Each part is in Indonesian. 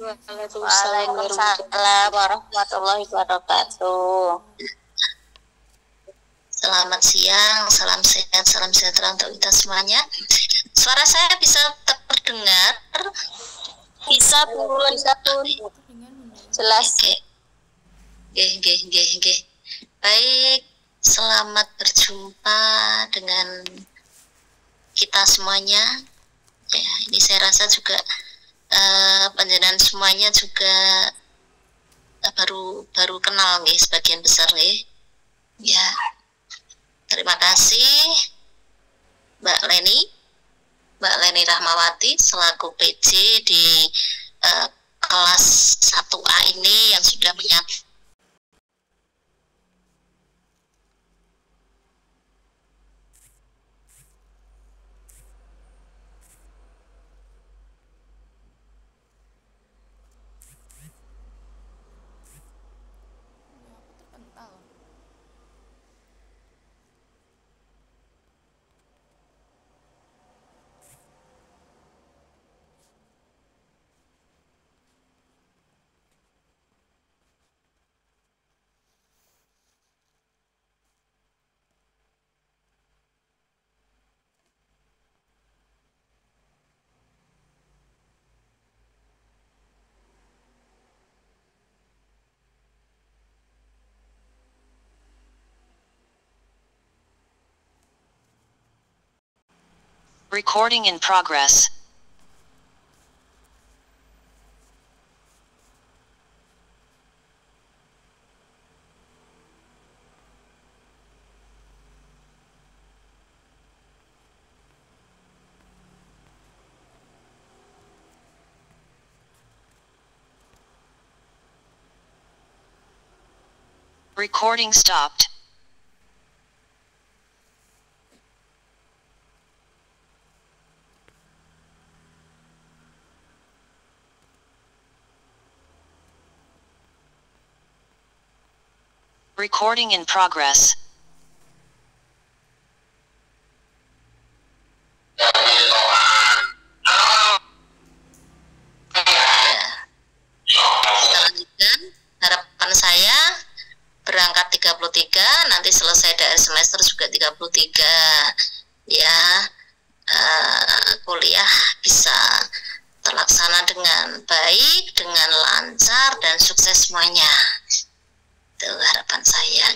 Waalaikumsalam warahmatullahi wabarakatuh. Selamat siang, salam sehat, salam sejahtera untuk kita semuanya. Suara saya bisa terdengar? Bisa pun. Jelas. Oke. Baik, selamat berjumpa dengan kita semuanya. Ya, ini saya rasa juga panjenengan semuanya juga baru kenal nih sebagian besar nih. Ya. Terima kasih Mbak Leni Rahmawati selaku PJ di kelas 1A ini yang sudah menyatu. Recording in progress. Recording stopped. Recording in progress. Selanjutkan, harapan saya berangkat 33, nanti selesai dari semester juga 33. Ya, kuliah bisa terlaksana dengan baik, dengan lancar dan sukses semuanya. Itu harapan saya,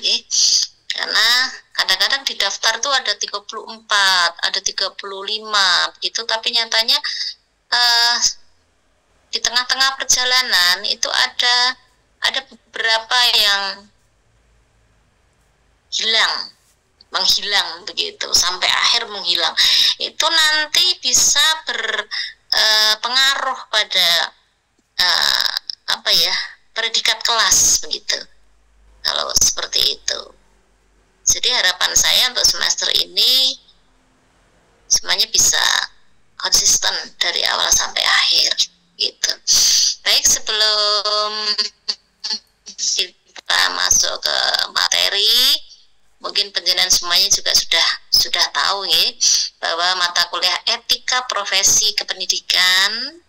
karena kadang-kadang di daftar tuh ada 34, ada 35 begitu, tapi nyatanya di tengah-tengah perjalanan itu ada beberapa yang menghilang begitu, sampai akhir menghilang. Itu nanti bisa berpengaruh pada predikat kelas begitu. Kalau seperti itu. Jadi harapan saya untuk semester ini semuanya bisa konsisten dari awal sampai akhir gitu. Baik, sebelum kita masuk ke materi, mungkin penjelasan semuanya juga sudah tahu bahwa mata kuliah etika profesi kependidikan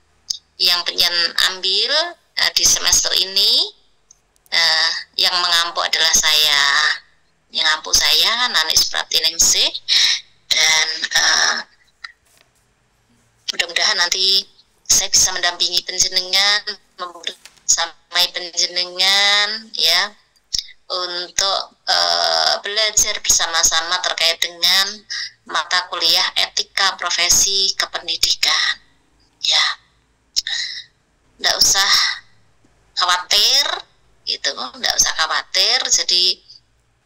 yang penjenengan ambil di semester ini, yang mengampu adalah saya, Nanis Pratiningsih, dan mudah-mudahan nanti saya bisa mendampingi penjenengan, membersamai penjenengan ya, untuk belajar bersama-sama terkait dengan mata kuliah etika profesi kependidikan. Ya, nggak usah khawatir. Nggak usah khawatir. Jadi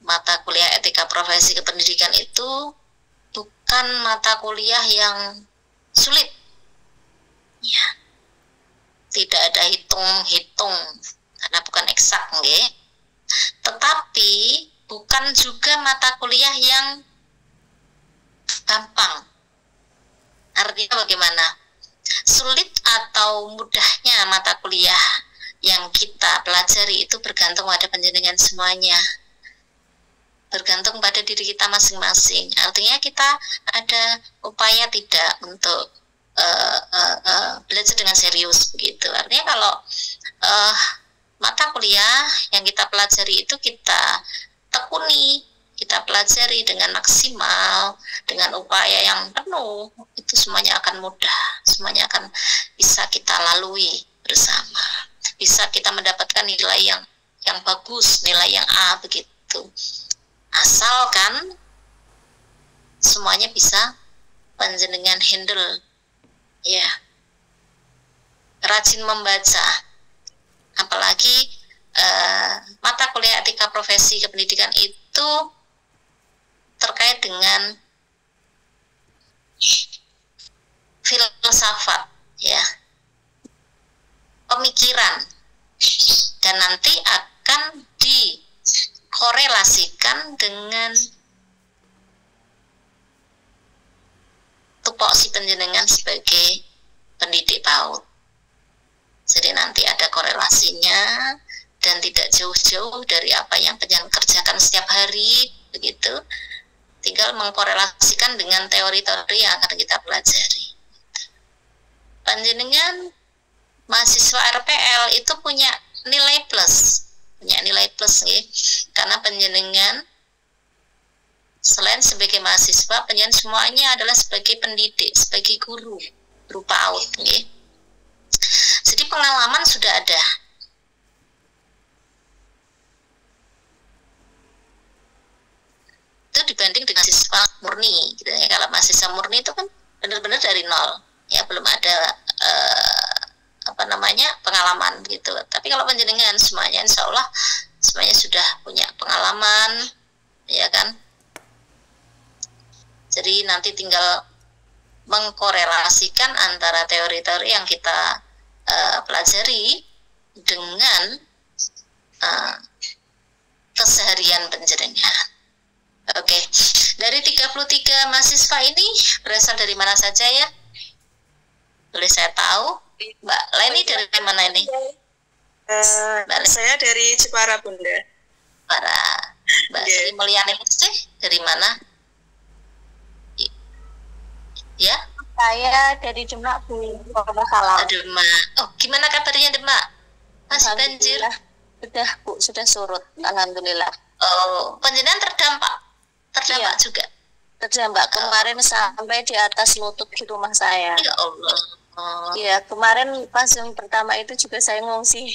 mata kuliah etika profesi kependidikan itu bukan mata kuliah yang sulit, ya. Tidak ada hitung-hitung karena bukan eksak, tetapi bukan juga mata kuliah yang gampang. Artinya bagaimana? Sulit atau mudahnya mata kuliah yang kita pelajari itu bergantung pada panjenengan semuanya, bergantung pada diri kita masing-masing. Artinya kita ada upaya tidak untuk belajar dengan serius begitu. Artinya kalau mata kuliah yang kita pelajari itu kita tekuni, kita pelajari dengan maksimal, dengan upaya yang penuh, itu semuanya akan mudah, semuanya akan bisa kita lalui bersama, bisa kita mendapatkan nilai yang bagus, nilai yang A begitu. Asalkan semuanya bisa panjenengan handle, ya, rajin membaca, apalagi mata kuliah etika profesi kependidikan itu terkait dengan filsafat, ya, pemikiran, dan nanti akan dikorelasikan dengan tupoksi panjenengan sebagai pendidik PAUD. Jadi nanti ada korelasinya dan tidak jauh-jauh dari apa yang panjenengan kerjakan setiap hari begitu. Tinggal mengkorelasikan dengan teori-teori yang akan kita pelajari. Panjenengan mahasiswa RPL itu punya nilai plus, nih, karena panjenengan selain sebagai mahasiswa, panjenengan semuanya adalah sebagai pendidik, sebagai guru berupa PAUD, nih. Jadi pengalaman sudah ada. Itu dibanding dengan mahasiswa murni, gitu ya. Kalau mahasiswa murni itu kan benar-benar dari nol, ya, belum ada pengalaman gitu. Tapi kalau panjenengan semuanya, insya Allah semuanya sudah punya pengalaman, ya kan. Jadi nanti tinggal mengkorelasikan antara teori-teori yang kita pelajari dengan keseharian panjenengan. Oke, dari 33 mahasiswa ini berasal dari mana saja ya? Boleh saya tahu? Mbak Leni dari mana ini? Saya dari Jepara, Bunda. Mbak Sri Mulyani sih dari mana? Ya? Saya dari Demak, Bu. Waalaikumsalam. Demak. Oh, gimana kabarnya Demak? Masih banjir? Sudah, Bu, sudah surut. Alhamdulillah. Oh, panjenengan terdampak Iya. juga. Terdampak kemarin sampai di atas lutut di rumah saya. Ya Allah. Oh, Iya, kemarin pas yang pertama itu juga saya ngungsi.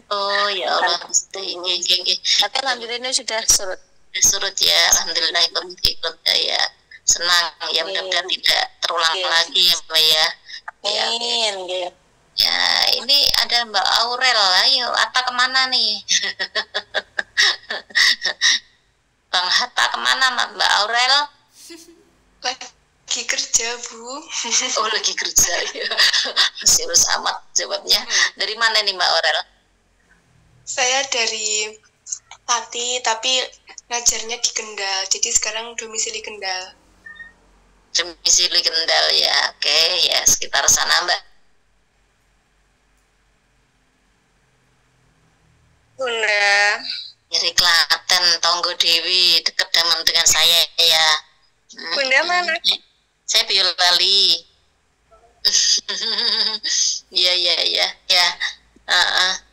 oh ya Allah. Gini. Tapi alhamdulillah ini sudah surut. Surut ya, alhamdulillah ikut ya. Senang ya, mudah-mudahan tidak terulang lagi ya Mbak ya. Amin. Ya, ini ada Mbak Aurel. Ayo, Atta kemana nih? Bang Hatta kemana Mbak Aurel? Lagi kerja, Bu. Oh, lagi kerja ya. Serius amat jawabnya. Dari mana nih Mbak Aurel? Saya dari Pati, tapi ngajarnya di Kendal. Jadi sekarang domisili Kendal. Domisili Kendal ya. Oke, ya sekitar sana Mbak. Bunda. Dari Klaten, Tonggo Dewi, dekat dengan saya ya. Bunda mana? Saya Boyolali. Iya. Ya.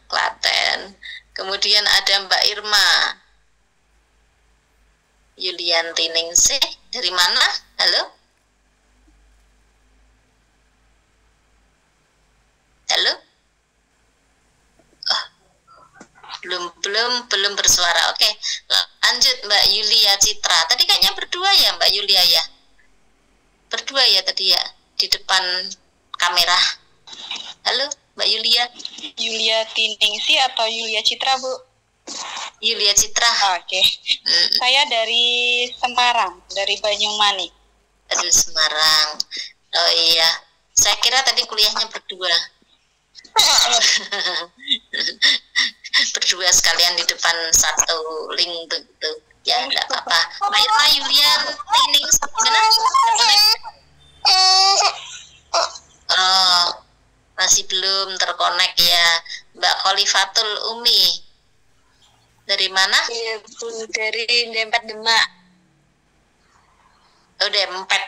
Klaten. Kemudian ada Mbak Irma Yulianti Ningsih. Dari mana? Halo? Halo? Oh, belum bersuara. Oke, lanjut Mbak Yulia Citra. Tadi kayaknya berdua ya Mbak Yulia ya? Berdua ya tadi ya di depan kamera. Halo Mbak Yulia. Yulia Ningsih atau Yulia Citra, Bu? Yulia Citra. Oke. Saya dari Semarang, dari Banyumanik. Aduh, Semarang. Oh iya, saya kira tadi kuliahnya berdua. Berdua sekalian di depan satu link begitu. Ya, enggak apa-apa. Mbak Irma Yulia ini gimana? Oh, masih belum terkonek ya. Mbak Khalifatul Umi. Dari mana? Iya, Bu, dari Dempet Demak. Oh, Dempet.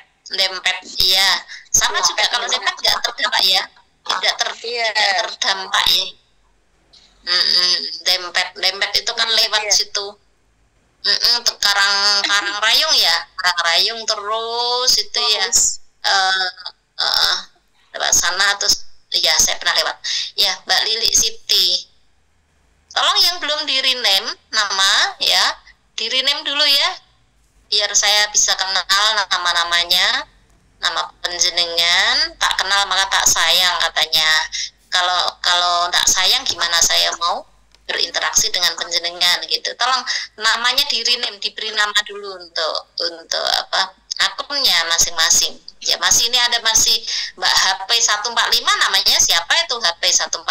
Iya. Sama juga kalau dempet nggak terdampak ya, tidak terdampak ya. Dempet itu kan lewat situ. Karang Rayung ya, Karang Rayung terus itu ya. Lewat sana terus ya saya pernah lewat. Ya, Mbak Lili Siti. Tolong yang belum di-rename nama ya, di-rename dulu ya. Biar saya bisa kenal nama-namanya, nama penjenengan. Tak kenal maka tak sayang katanya. Kalau tak sayang gimana saya mau berinteraksi dengan penjenengan gitu. Tolong namanya di-rename, diberi nama dulu untuk apa? Akunnya masing-masing. Ya masih ini ada masih Mbak HP 145, namanya siapa itu HP 145?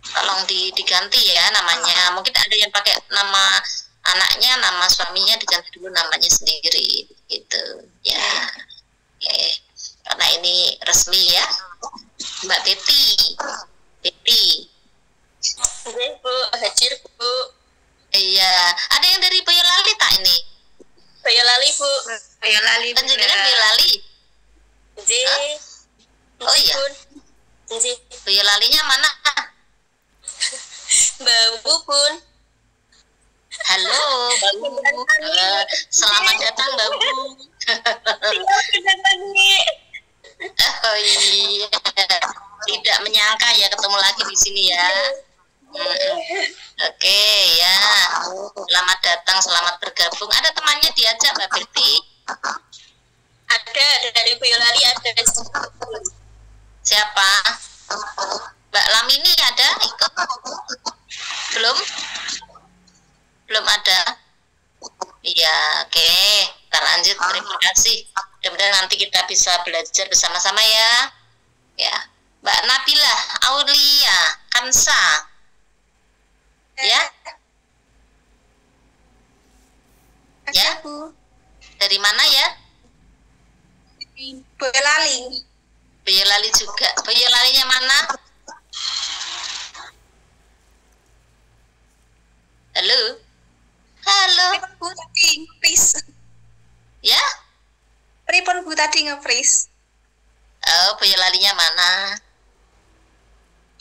Tolong diganti ya namanya. Mungkin ada yang pakai nama anaknya, nama suaminya diganti dulu namanya sendiri gitu ya. Oke. Karena ini resmi ya. Mbak Betty. Bu, hadir Bu. Iya, ada yang dari Boyolali tak ini? Boyolali Bu. Boyolali. Penjenengan Boyolali. Nggih. Oh iya. Nggih. Boyolalinya mana? Mbak Bu Pun. Halo, Mbak Bu. Selamat datang, Mbak Bu. Oh iya, tidak menyangka ya ketemu lagi di sini ya. Oke ya, selamat datang, selamat bergabung. Ada temannya diajak Mbak Betty? Ada dari Boyolali ada. Siapa? Mbak Lamini ada ikut? Belum ada. Iya, oke. Kita lanjut. Terima kasih. Mudah-mudahan nanti kita bisa belajar bersama-sama ya. Ya, Mbak Nabila Aulia Kansa. Ya. Ya. Dari mana ya? Boyolali. Boyolali juga. Boyolalinya mana? Halo. Halo. Bu tadi nge-freeze. Ya? Pripun Bu tadi nge-freeze? Oh, Boyolalinya mana?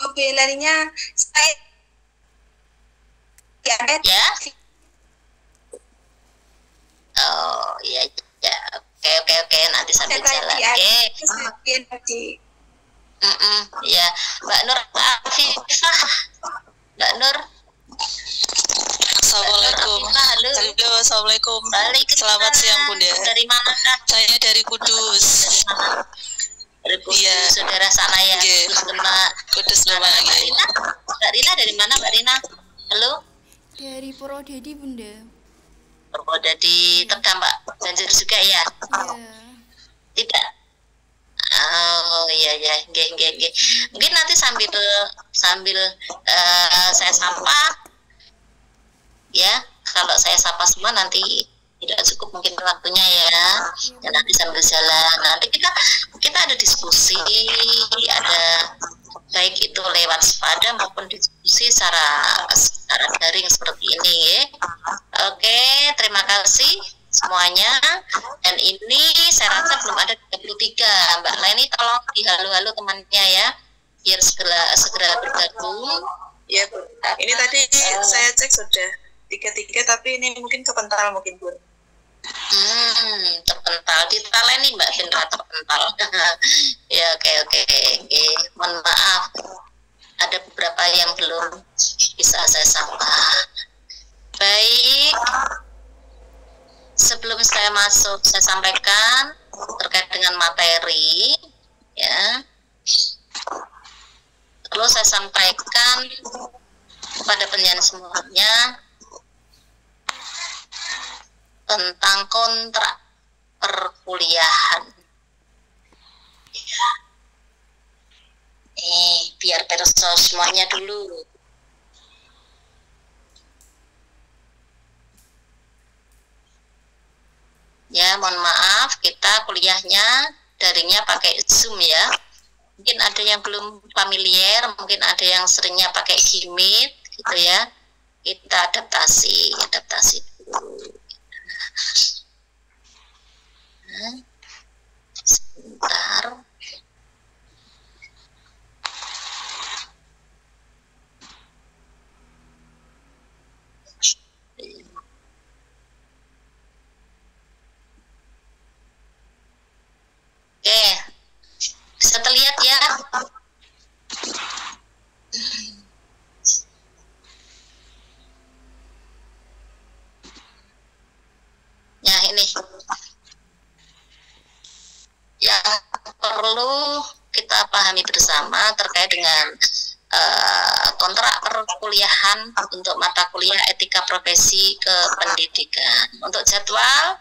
Oh, Boyolalinya saya Ya? Oh, iya. Ya. Oke. Nanti sambil jalan. Oke. Ya, Mbak Nur Afifah. Mbak Nur. Assalamualaikum. Halo. Halo, assalamualaikum. Waalaikumsalam. Selamat siang Bunda. Dari mana kah? Saya dari Kudus. Dari Kudus, Iya. saudara sana ya. Iya. Kudus Demak. Kudus Mana, Demak, Mbak iya. Rina? Mbak Rina dari mana Mbak Rina? Halo. Dari Purwodadi Bunda. Purwodadi terdampak banjir juga ya? Iya. Tidak. Oh iya, nggih. Mungkin nanti sambil saya sapa ya. Kalau saya sapa semua nanti tidak cukup mungkin waktunya ya. Dan nanti sambil jalan nanti kita ada diskusi, ada baik itu lewat sepada maupun diskusi secara daring seperti ini ya. Oke, terima kasih semuanya. Dan ini saya rasa belum ada 33. Mbak Leni tolong dihalo-halo temannya ya, biar segera bergabung. Ya Bu, ini tadi saya cek sudah 33, tapi ini mungkin kepental mungkin Bu. Terpental ditaleni Mbak Findra, terpental. Ya oke. Mohon maaf, ada beberapa yang belum bisa saya sapa. Baik, sebelum saya masuk, saya sampaikan terkait dengan materi ya. Perlu saya sampaikan kepada penyanyi semuanya tentang kontrak perkuliahan. Biar perso semuanya dulu. Ya, mohon maaf, kita kuliahnya daringnya pakai Zoom ya. Mungkin ada yang belum familiar, mungkin ada yang seringnya pakai Gmeet gitu ya. Kita adaptasi dulu. Sebentar. Oke, bisa terlihat ya. Nah, ini yang perlu kita pahami bersama terkait dengan kontrak perkuliahan untuk mata kuliah etika profesi kependidikan. Untuk jadwal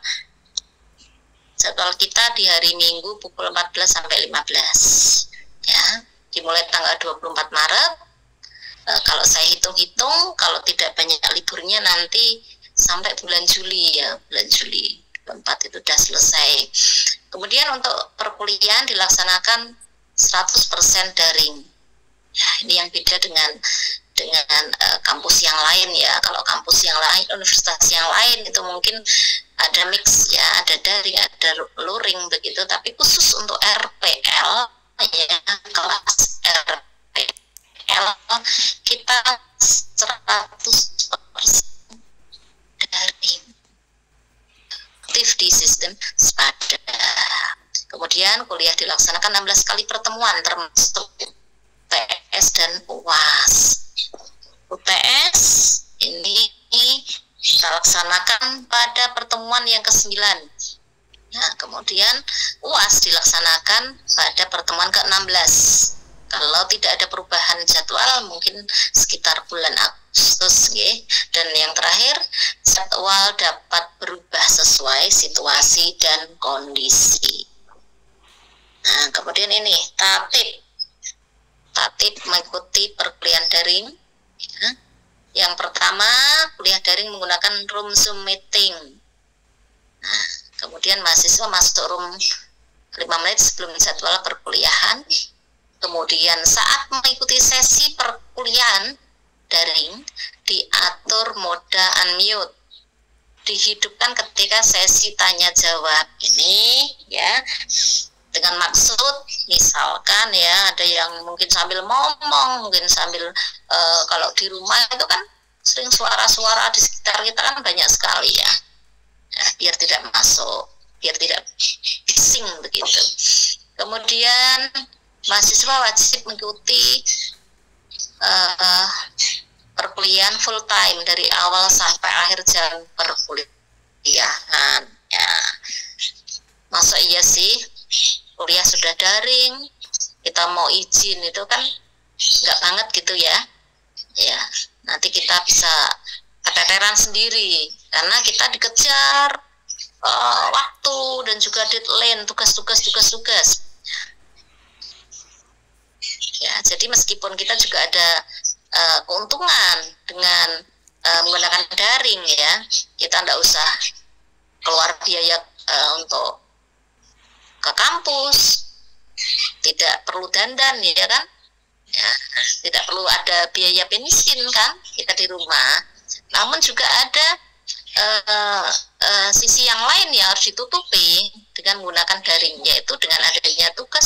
kita di hari Minggu pukul 14 sampai 15 ya, dimulai tanggal 24 Maret. Kalau saya hitung-hitung, kalau tidak banyak liburnya nanti sampai bulan Juli ya, bulan Juli 24 itu sudah selesai. Kemudian untuk perkuliahan dilaksanakan 100% daring. Ya, ini yang beda dengan kampus yang lain ya. Kalau kampus yang lain, universitas yang lain itu mungkin ada mix ya, ada daring, ada luring begitu. Tapi khusus untuk RPL ya, kelas RPL kita 100% daring, aktif di sistem SPADA. Kemudian kuliah dilaksanakan 16 kali pertemuan termasuk UTS dan UAS. UTS ini kita laksanakan pada pertemuan yang ke-9. Nah, kemudian UAS dilaksanakan pada pertemuan ke-16. Kalau tidak ada perubahan jadwal mungkin sekitar bulan Agustus ya. Dan yang terakhir, jadwal dapat berubah sesuai situasi dan kondisi. Nah, kemudian ini tatip mengikuti perkuliahan daring ya. Yang pertama, kuliah daring menggunakan room Zoom meeting. Nah, kemudian mahasiswa masuk room 5 menit sebelum jadwal perkuliahan. Kemudian saat mengikuti sesi perkuliahan daring, diatur mode unmute, dihidupkan ketika sesi tanya jawab. Ini ya, dengan maksud misalkan ya, ada yang mungkin sambil ngomong, mungkin sambil kalau di rumah itu kan sering suara-suara di sekitar kita kan banyak sekali ya, biar tidak masuk, biar tidak bising begitu. Kemudian mahasiswa wajib mengikuti perkuliahan full time dari awal sampai akhir jam perkuliahan ya. Masa iya sih kuliah sudah daring kita mau izin itu kan nggak banget gitu ya. Ya, nanti kita bisa keteteran sendiri karena kita dikejar waktu dan juga deadline tugas. Ya, jadi meskipun kita juga ada keuntungan dengan menggunakan daring ya, kita nggak usah keluar biaya untuk ke kampus, tidak perlu dandan ya kan, ya, tidak perlu ada biaya bensin kan, kita di rumah. Namun juga ada sisi yang lain yang harus ditutupi dengan menggunakan daring, yaitu dengan adanya tugas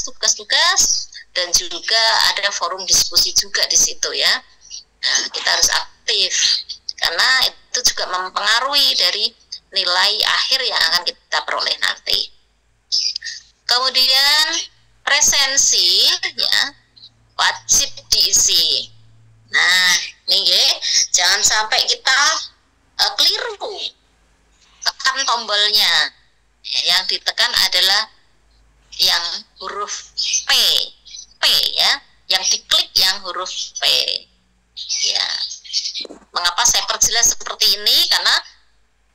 dan juga ada forum diskusi juga di situ ya. Nah, kita harus aktif karena itu juga mempengaruhi dari nilai akhir yang akan kita peroleh nanti. Kemudian presensi ya wajib diisi. Nah, ini jangan sampai kita keliru tekan tombolnya. Ya, yang ditekan adalah yang huruf P ya, yang diklik yang huruf P. Ya, mengapa saya perjelas seperti ini? Karena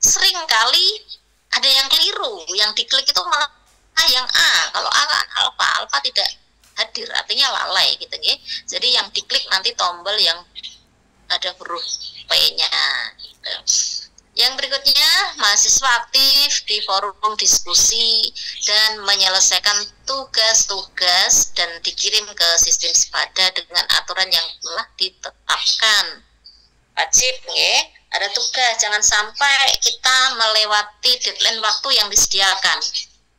sering kali ada yang keliru, yang diklik itu malah yang A. Kalau A kan alfa tidak hadir, artinya lalai gitu ya. Jadi yang diklik nanti tombol yang ada huruf P-nya. Gitu. Yang berikutnya, mahasiswa aktif di forum diskusi dan menyelesaikan tugas-tugas dan dikirim ke sistem SPADA dengan aturan yang telah ditetapkan. Wajib ya, ada tugas, jangan sampai kita melewati deadline waktu yang disediakan.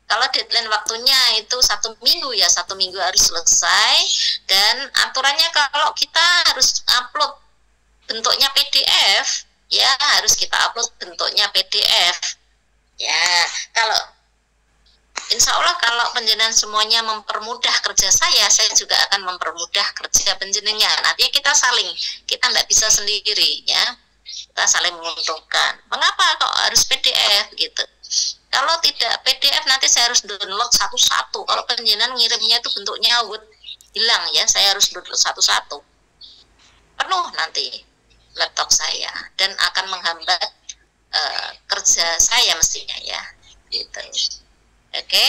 Kalau deadline waktunya itu 1 minggu ya 1 minggu harus selesai. Dan aturannya kalau kita harus upload bentuknya PDF, ya harus kita upload bentuknya PDF. Ya, kalau insya Allah kalau penjenengan semuanya mempermudah kerja saya juga akan mempermudah kerja penjenengan. Artinya kita tidak bisa sendiri ya. Kita saling menguntungkan. Mengapa kok harus PDF gitu? Kalau tidak PDF nanti saya harus download satu-satu. Kalau penjenengan ngirimnya itu bentuknya Word, hilang ya. Saya harus download satu-satu. Penuh nanti laptop saya dan akan menghambat kerja saya mestinya ya. Gitu. Oke.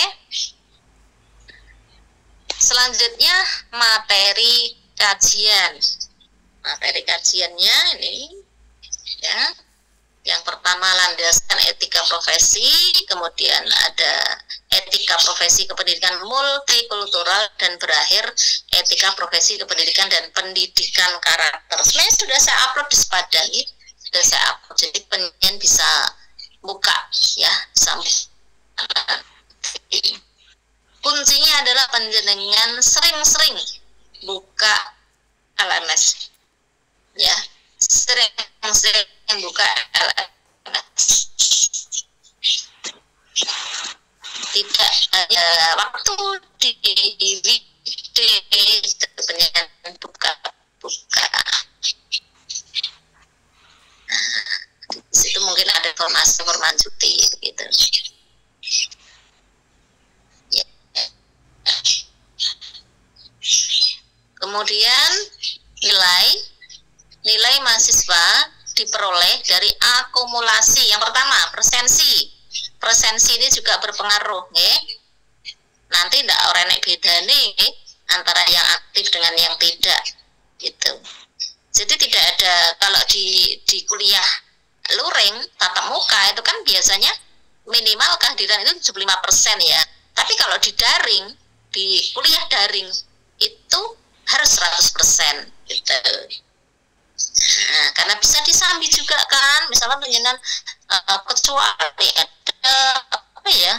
Selanjutnya materi kajian. Materi kajiannya ini ya. Yang pertama landasan etika profesi, kemudian ada etika profesi kependidikan multikultural, dan berakhir etika profesi kependidikan dan pendidikan karakter. Sebenarnya sudah saya upload di Sepadani, sudah saya upload, jadi pengen bisa buka ya sampai. Kuncinya adalah penjenengan sering-sering buka LMS ya, sering-sering buka LMS, tidak ada waktu di penjenengan buka. Di situ mungkin ada informasi cuti gitu. Kemudian nilai mahasiswa diperoleh dari akumulasi. Yang pertama, presensi. Presensi ini juga berpengaruh, ya. Nanti ndak orang beda nih antara yang aktif dengan yang tidak, gitu. Jadi tidak ada, kalau di kuliah luring tatap muka itu kan biasanya minimal kehadiran itu 75% ya. Tapi kalau di daring, di kuliah daring itu harus 100% gitu. Nah, karena bisa disambi juga kan, misalnya penjenengan kecuali ada apa ya,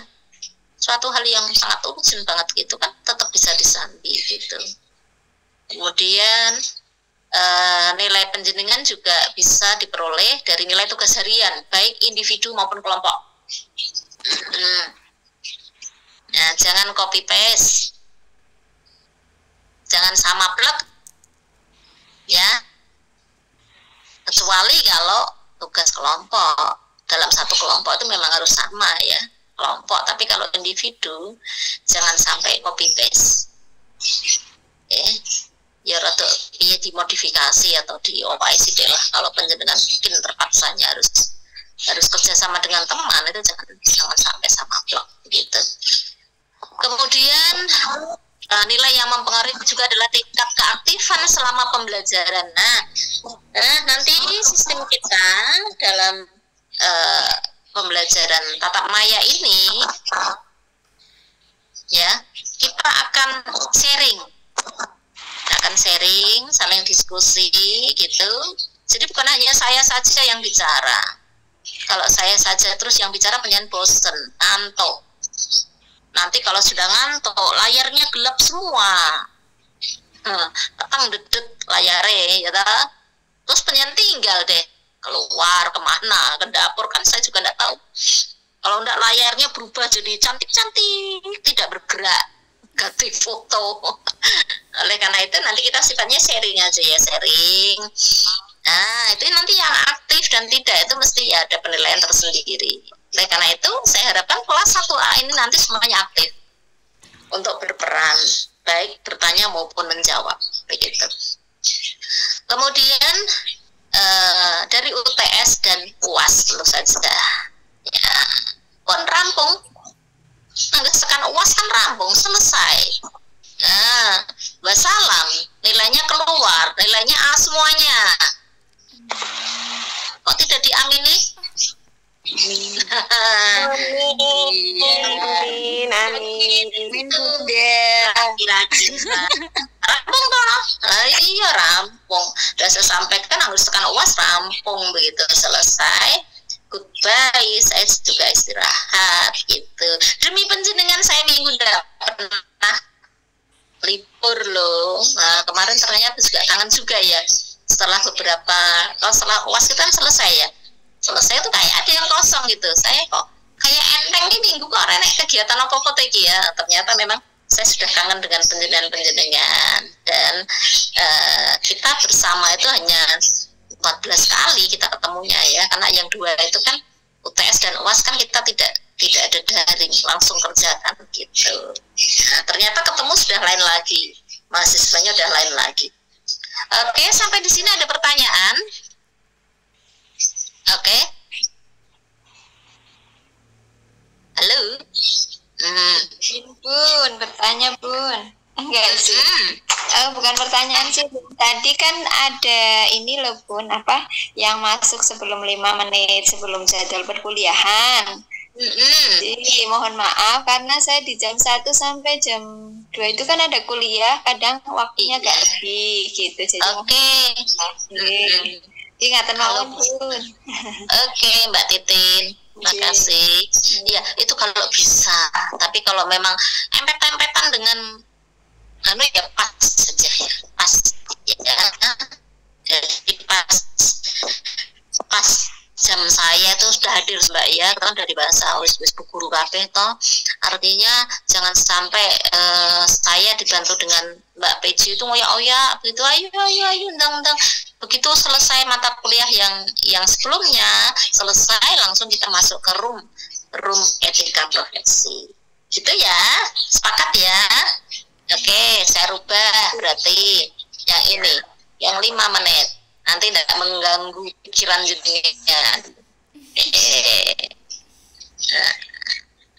suatu hal yang sangat urgent banget gitu kan, tetap bisa disambi gitu. Kemudian nilai penjenengan juga bisa diperoleh dari nilai tugas harian, baik individu maupun kelompok. Nah, jangan copy paste, jangan sama plek ya, kecuali kalau tugas kelompok. Dalam satu kelompok itu memang harus sama ya kelompok, tapi kalau individu jangan sampai copy paste. Ya rada dimodifikasi atau diopai sih lah. Kalau penjenengan bikin terpaksanya harus kerjasama dengan teman, itu jangan sampai sama blok gitu. Kemudian nilai yang mempengaruhi juga adalah tingkat keaktifan selama pembelajaran. Nah, nanti sistem kita dalam pembelajaran tatap maya ini ya, kita akan sharing, saling diskusi gitu. Jadi bukan hanya saya saja yang bicara. Kalau saya saja terus yang bicara pengen bosen, ngantuk. Nanti kalau sudah ngantuk, layarnya gelap semua. Petang dedet layare ya ta. Terus pengen tinggal deh, keluar kemana, ke dapur kan saya juga enggak tahu. Kalau enggak layarnya berubah jadi cantik-cantik, tidak bergerak, ganti foto. Oleh karena itu nanti kita sifatnya sharing aja ya, sharing. Nah, itu nanti yang aktif dan tidak itu mesti ya ada penilaian tersendiri. Oleh karena itu saya harapkan kelas 1A ini nanti semuanya aktif untuk berperan, baik bertanya maupun menjawab begitu. Kemudian dari UTS dan UAS tentu saja ya, pun rampung. Sekan UAS kan rampung, selesai. Nah, wassalam, nilainya keluar, nilainya A semuanya. Kok tidak diamini? Amin. Rampung toh? Iya rampung. Sudah saya sampaikan harus tekan UAS rampung begitu selesai. goodbye, saya juga istirahat gitu. Demi penjenengan saya minggu tidak pernah libur loh. Nah, kemarin ternyata juga kangen juga ya. Setelah beberapa, kalau setelah UAS kita kan selesai ya. Selesai tuh kayak ada yang kosong gitu. Saya kok kayak enteng nih minggu kok renek kegiatan apa-apa ya. Ternyata memang saya sudah kangen dengan penjenengan dan kita bersama itu hanya 14 kali kita ketemunya ya, karena yang 2 itu kan UTS dan UAS kan kita tidak ada daring, langsung kerjakan gitu. Nah, ternyata ketemu sudah lain lagi, mahasiswanya sudah lain lagi. Oke, sampai di sini ada pertanyaan? Oke. Halo. Bun, bertanya Bun. Enggak sih. Bukan pertanyaan sih. Tadi kan ada ini loh Bun, apa yang masuk sebelum 5 menit sebelum jadwal perkuliahan. Jadi mohon maaf karena saya di jam 1 sampai jam 2 itu kan ada kuliah, kadang waktunya gak lebih gitu. Jadi ingatan mawon Bun. Oke, Mbak Titin. Terima kasih. Ya, itu kalau bisa. Tapi kalau memang empet-empetan dengan ya pas saja ya. Pas ya. Jadi pas jam saya itu sudah hadir Mbak ya, kan dari bahasa wis bu guru kabeh toh. Artinya jangan sampai saya dibantu dengan Mbak Peci itu ngoyak-oyak begitu, ayo undang-undang. Begitu selesai mata kuliah yang sebelumnya selesai, langsung kita masuk ke room etika profesi. Gitu ya, sepakat ya? Oke, saya rubah berarti yang ini, yang 5 menit. Nanti tidak mengganggu pikiran jadinya. Nah,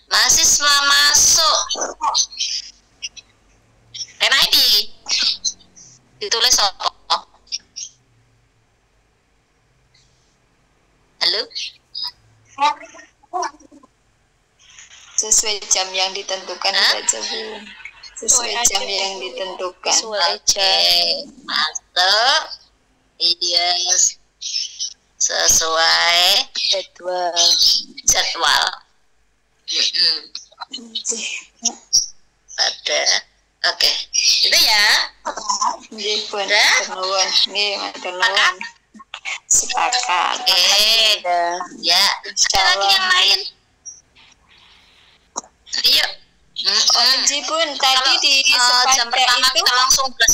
mahasiswa masuk. NID ditulis apa? Halo? Sesuai jam yang ditentukan saja Bu. Sesuai jam yang ditentukan. Oke, masuk. Iya, sesuai jadwal. Ada. Oke. Itu ya. Nggih Bun. Udah? Nuwun. Nggih, matur nuwun. Sepakat. Oke. Ya. Ada lagi yang lain? Ayo. Nggih Bun, tadi di jam Sepada pertama itu kita langsung belas.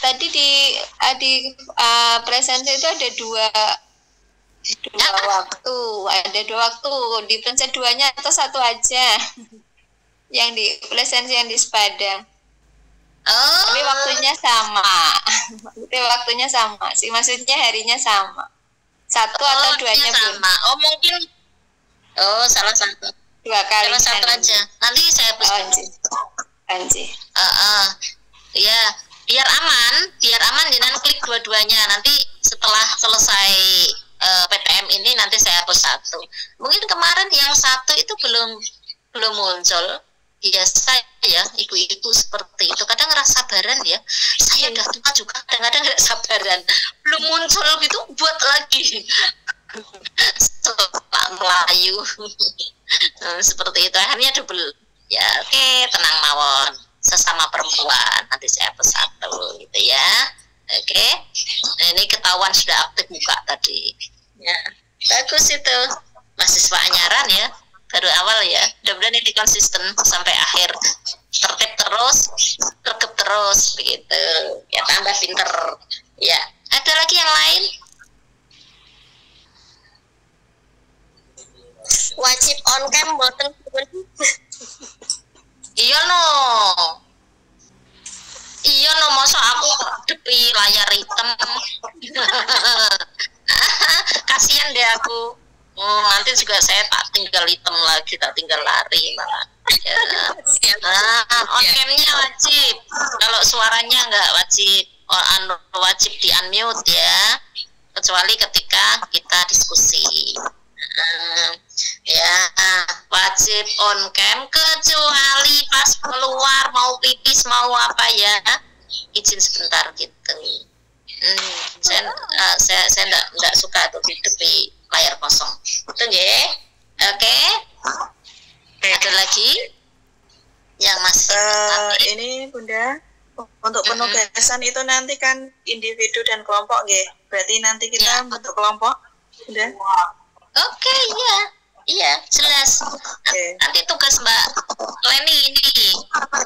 tadi di presensi itu ada dua waktu, ada 2 waktu. Di presensi 2-nya atau 1 aja? Yang di presensi yang di Sepada. Tapi waktunya sama. Waktunya sama sih, maksudnya harinya sama. 1 atau 2-nya Bun? Sama. Mungkin salah satu. 2 kali. Salah satu aja. Nanti saya pesan. Anji. Ya, biar aman jangan klik dua-duanya. Nanti setelah selesai PTM ini nanti saya hapus 1. Mungkin kemarin yang 1 itu belum muncul. Biasa ya, ibu-ibu seperti itu kadang ngerasa sabaran ya. Saya udah tua juga kadang-kadang nggak sabaran. Belum muncul gitu, buat lagi. Setelah Melayu. Seperti itu akhirnya double. Ya, oke, tenang mawon. Sesama perempuan nanti saya hapus 1 gitu ya. Oke. Nah, ini ketahuan sudah aktif muka tadi ya, bagus itu. Mahasiswa anyaran ya, baru awal ya. Mudah-mudahan ini konsisten sampai akhir, tertib terus, tergep terus begitu ya, tambah pinter ya. Ada lagi yang lain? Wajib on cam boten Iya no, masa aku depi layar hitam. Kasihan deh aku. Nanti juga saya tak tinggal hitam lagi, tak tinggal lari malah. Ya. On cam-nya wajib. Kalau suaranya nggak wajib, wajib di unmute ya. Kecuali ketika kita diskusi. Ya, wajib on cam kecuali pas keluar mau pipis mau apa ya, izin sebentar gitu. Saya enggak suka tuh di layar kosong. Itu nggih. Oke. Ada lagi yang masih ini Bunda, untuk penugasan itu nanti kan individu dan kelompok nggih. Berarti nanti kita bentuk kelompok, Bunda. Oke, iya, jelas. Nanti tugas Mbak Leni ini,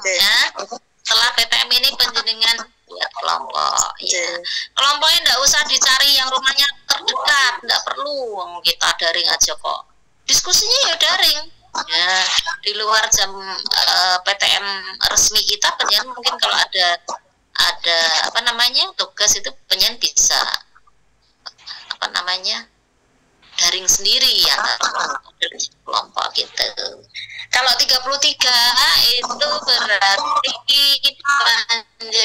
ya. Setelah PTM ini penjenengan buat kelompok, ya. Kelompoknya enggak usah dicari yang rumahnya terdekat, enggak perlu. Kita daring aja kok. Diskusinya ya daring. Ya, di luar jam PTM resmi kita, penjenengan mungkin kalau ada tugas itu penjenengan bisa daring sendiri ya, dari kelompok gitu. Kalau 33 itu berarti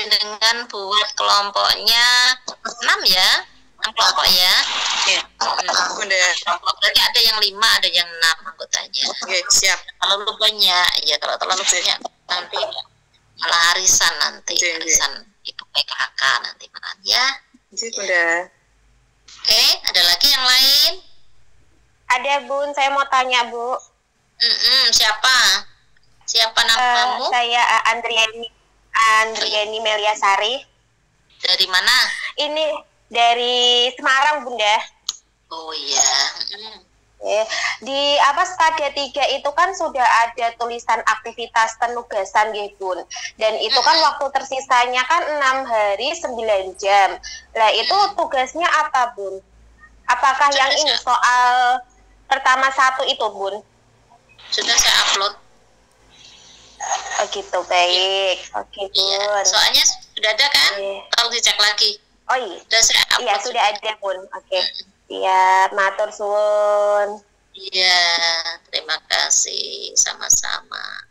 dengan buat kelompoknya 6 ya, 6 kelompok ya. Berarti ada yang 5, ada yang 6 anggotanya. Oke, siap. Kalau terlalu banyak nanti malah arisan ibu PKK nanti malah ya. Bunda. Oke, ada lagi yang lain? Ada Bun, saya mau tanya Bu. Siapa namamu? Saya Andriani Meliasari. Dari mana? Ini dari Semarang Bunda. Oh iya. Di Stadia 3 itu kan sudah ada tulisan aktivitas penugasan gitu Bun. Dan itu kan waktu tersisanya kan 6 hari 9 jam. Nah itu tugasnya apa Bun? Apakah yang ini soal pertama 1 itu Bun? Sudah saya upload. Oh gitu, baik. Oke Bun. Iya. Soalnya sudah ada kan? Tolong dicek lagi. Oh iya. Sudah saya upload. Iya sudah ada Bun. Oke. Siap, matur suwun. Iya, terima kasih, sama-sama.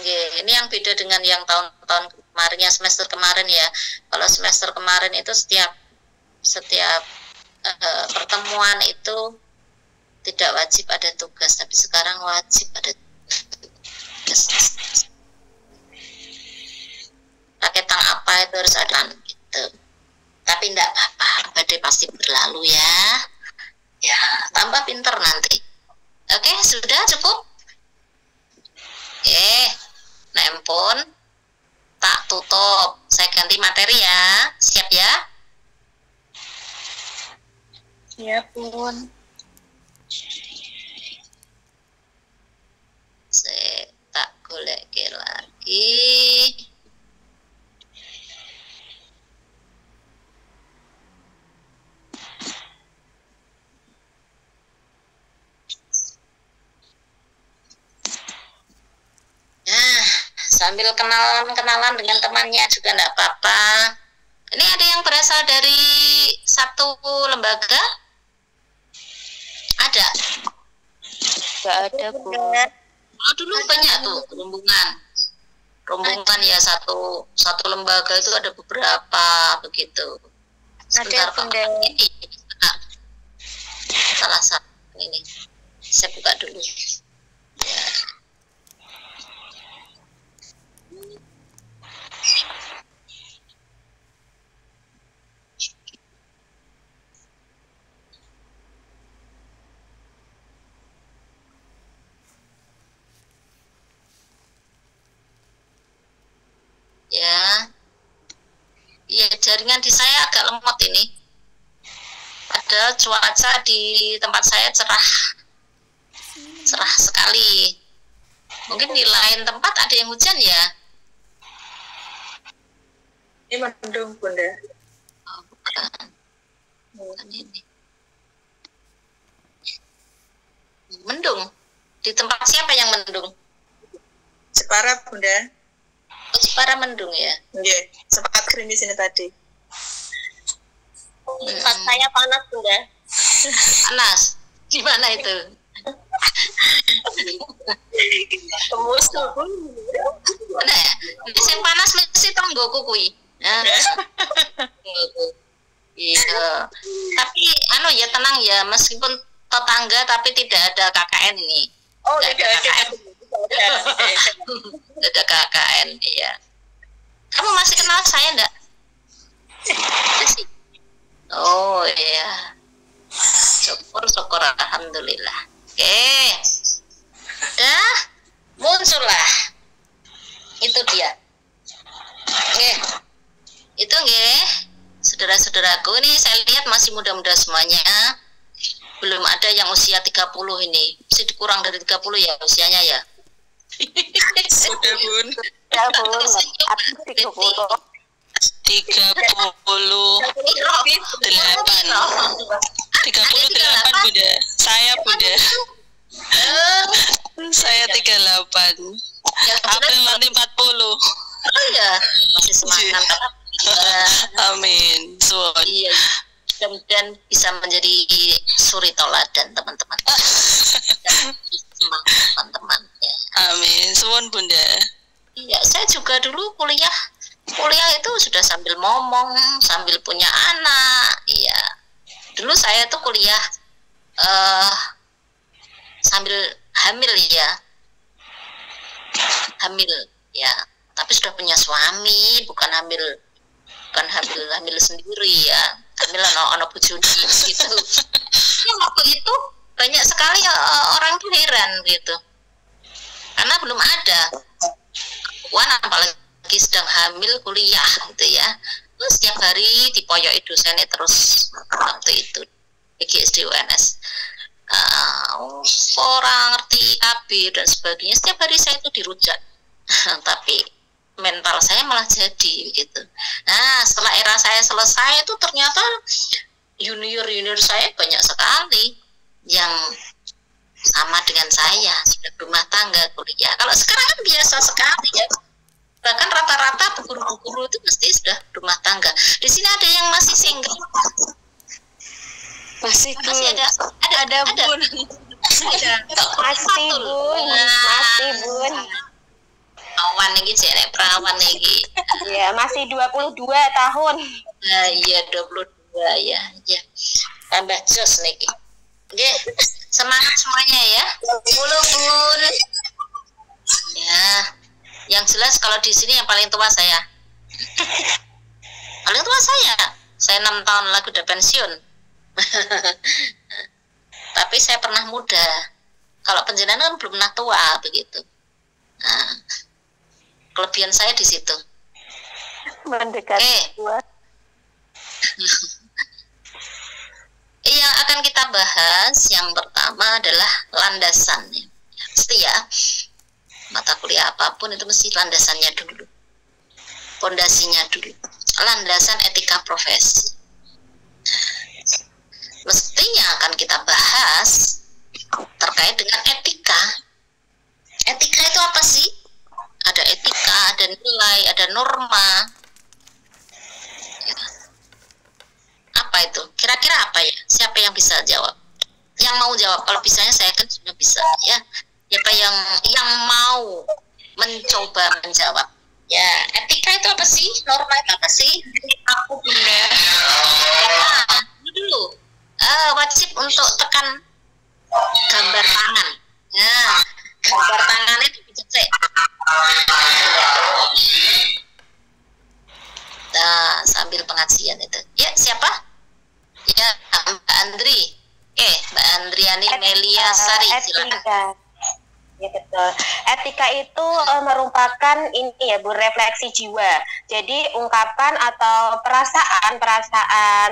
Ini yang beda dengan yang tahun-tahun kemarin, semester kemarin ya. Kalau semester kemarin itu setiap pertemuan itu tidak wajib ada tugas, tapi sekarang wajib ada tugas. Pakai tang apa itu harus ada gitu. Tapi enggak apa-apa, badai pasti berlalu ya. Ya, tambah pinter nanti. Oke, sudah cukup? Handphone tak tutup. Saya ganti materi ya. Siap ya? Siap, Bun. Saya tak golek lagi. Sambil kenalan dengan temannya juga enggak apa-apa. Ini ada yang berasal dari satu lembaga? Ada? Enggak ada Bu. Oh dulu banyak tuh rombongan ya, satu lembaga itu ada beberapa begitu. Sebentar Pak, ini salah satu ini saya buka dulu ya. Ya, jaringan di saya agak lemot ini. Padahal cuaca di tempat saya cerah sekali. Mungkin di lain tempat ada yang hujan ya? Ini mendung Bunda. Oh, bukan ini. Mendung. Di tempat siapa yang mendung? Jepara Bunda. Oh, Jepara mendung ya? Iya, sempat gerimis ini tadi. Tempat saya panas Bunda. Panas? Di mana itu? Tembus Mana ya? Yang panas mesti tonggoku kuwi. Iya. Tapi ya tenang ya, meskipun tetangga tapi tidak ada KKN ini. Oh, tidak ada KKN. Tidak ada KKN ya. Kamu masih kenal saya enggak? Masih. Itu nggih, saudara-saudaraku ini saya lihat masih muda-muda semuanya. Belum ada yang usia 30 ini. Masih kurang dari 30 ya usianya ya. Sudah Bun. Ya Bun, aku 30. 38 Bunda. Saya Bunda. Saya 38. April nanti 40. Oh ya, masih semangat. Amin. Suwon. Iya. Mudah-mudahan bisa menjadi suri toladan teman-teman. Semangat teman-teman ya. Amin. Suwon Bunda. Iya, saya juga dulu kuliah itu sudah sambil ngomong, sambil punya anak. Iya. Dulu saya tuh kuliah sambil hamil ya. Hamil ya. Tapi sudah punya suami, bukan hamil sendiri ya. Hamil anak bojone gitu. Ya, waktu itu banyak sekali orang tuh heran gitu. Karena belum ada. Wan apalagi sedang hamil kuliah gitu ya. Terus setiap hari dipoyoki dosennya terus waktu itu PGSD UNS. Orang ngerti AB dan sebagainya. Setiap hari saya itu dirujak. Tapi mental saya malah jadi gitu. Nah, setelah era saya selesai itu ternyata junior saya banyak sekali yang sama dengan saya, sudah berumah tangga, kuliah. Kalau sekarang kan biasa sekali ya. Bahkan rata-rata guru-guru itu mesti sudah berumah tangga. Di sini ada yang masih single. Masih Bun. Ada Bun. Masih Bun. Perawan lagi, cewek perawan lagi. Ya, masih 22 tahun. Nah, iya 22 ya. Ya. Tambah jos lagi. Oke, semangat semuanya ya. 10 Bun. Ya. Yang jelas kalau di sini yang paling tua saya. Paling tua saya. Saya 6 tahun lagi udah pensiun. Tapi saya pernah muda. Kalau penjenengan kan belum pernah tua begitu. Nah, kelebihan saya di situ. Mendekati tua. Yang akan kita bahas yang pertama adalah landasan. Pasti ya, mata kuliah apapun itu mesti landasannya dulu, pondasinya dulu. Landasan etika profesi. Mestinya akan kita bahas terkait dengan etika. Etika itu apa sih? Ada etika, ada nilai, ada norma. Apa itu? Kira-kira apa ya? Siapa yang bisa jawab? Yang mau jawab? Kalau bisanya saya kan sudah bisa ya. Siapa yang mau mencoba menjawab? Ya, etika itu apa sih? Norma itu apa sih? Aku Bunda. Dulu wajib untuk tekan gambar tangan. Nah, gambar tangannya itu dicek. Nah, sambil pengajian itu. Ya, siapa? Ya, Mbak Andri. Mbak Andriani Melia Sari, silakan. Ya betul. Etika itu merupakan ini ya Bu, refleksi jiwa. Jadi ungkapan atau perasaan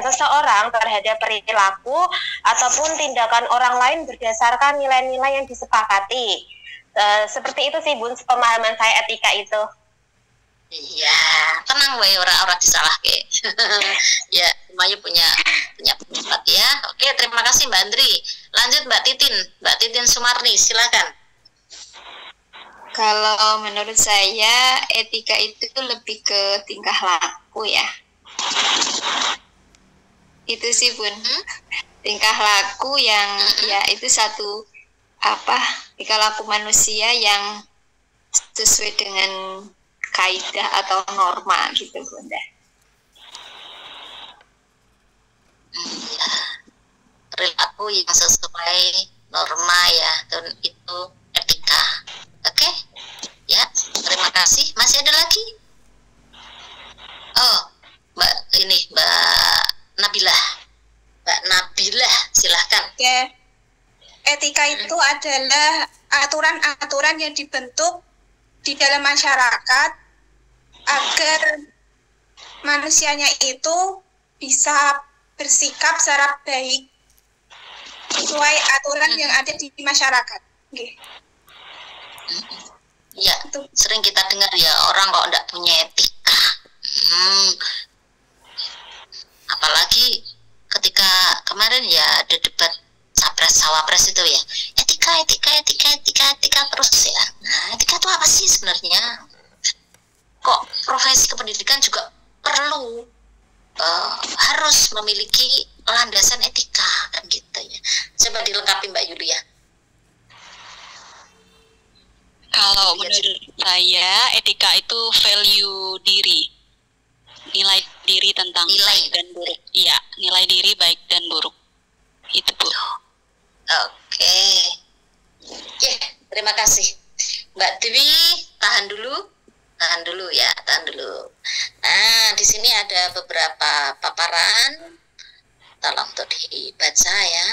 seseorang terhadap perilaku ataupun tindakan orang lain berdasarkan nilai-nilai yang disepakati. Seperti itu sih Bun, pemahaman saya etika itu. Iya, tenang wae orang-orang disalah ke. Ya, semuanya punya pendapat ya. Oke, terima kasih Mbak Andri. Lanjut Mbak Titin Sumarni, silakan. Kalau menurut saya etika itu lebih ke tingkah laku ya. Itu sih Bun. Tingkah laku yang ya itu satu tingkah laku manusia yang sesuai dengan kaidah atau norma gitu Bunda. Perilaku yang sesuai norma ya, dan itu etika. Oke, ya, terima kasih. Masih ada lagi? Oh, Mbak Nabilah. Mbak Nabilah, silahkan. Ya. Etika itu adalah aturan-aturan yang dibentuk di dalam masyarakat agar manusianya itu bisa bersikap secara baik sesuai aturan yang ada di masyarakat. Nggih. Ya, sering kita dengar ya orang kok enggak punya etika. Apalagi ketika kemarin ya ada debat capres cawapres itu ya, etika terus ya. Nah, etika itu apa sih sebenarnya? Kok profesi kependidikan juga perlu harus memiliki landasan etika kan gitu ya. Coba dilengkapi Mbak Yulia. Kalau menurut saya etika itu value diri, nilai diri tentang baik dan buruk. Iya, nilai diri baik dan buruk. Itu Bu. Oke. Terima kasih Mbak Dewi. Tahan dulu ya. Nah, di sini ada beberapa paparan. Tolong untuk dibaca ya.